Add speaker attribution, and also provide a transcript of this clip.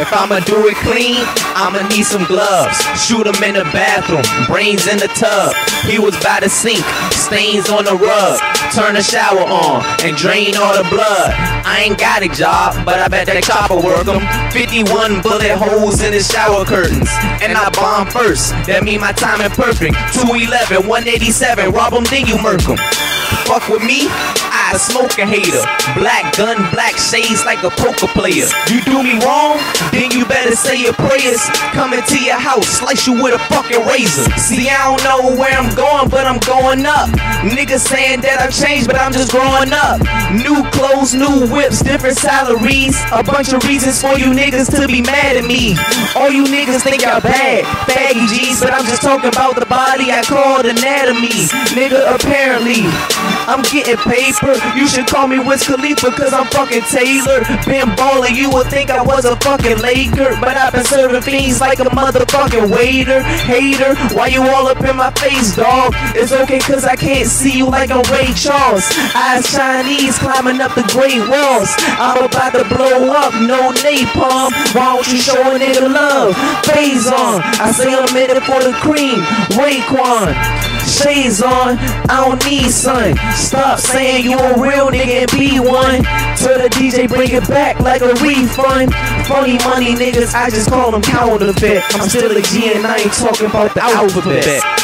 Speaker 1: if I'ma do it clean, I'ma need some gloves. Shoot him in the bathroom, brains in the tub. He was by the sink, stains on the rug. Turn the shower on and drain all the blood. I ain't got a job, but I bet that chopper work 'em. 51 bullet holes in the shower curtains, and I bomb first. That mean my timing perfect. 211, 187, rob 'em, then you murk 'em. Fuck with me, I smoke a hater. Black gun, black shades like a poker player. You do me wrong, then you better say your prayers. Coming to your house, slice you with a fucking razor. See, I don't know where I'm going, but I'm going up. Niggas saying that I've changed, but I'm just growing up. New clothes, new whips, different salaries. A bunch of reasons for you niggas to be mad at me. All you niggas think y'all bad, baggy G's, but I'm just talking about the body I called anatomy. Nigga, apparently I'm getting paper. You should call me Wiz Khalifa, cause I'm fucking Taylor. Been ballin', you would think I was a fucking Laker, but I've been serving fiends like a motherfucking waiter. Hater, why you all up in my face, dog? It's okay cause I can't see you like I'm Ray Charles. Eyes Chinese climbing up the Great Walls. I'm about to blow up, no napalm. Why don't you show a nigga love? Phase on, I say I'm in it for the cream. Raekwon, shades on, I don't need sun. Stop saying you a real nigga and be one. Tell the DJ bring it back like a refund. Funny money niggas, I just call them counterfeit. I'm still a G and I ain't talking about the alphabet.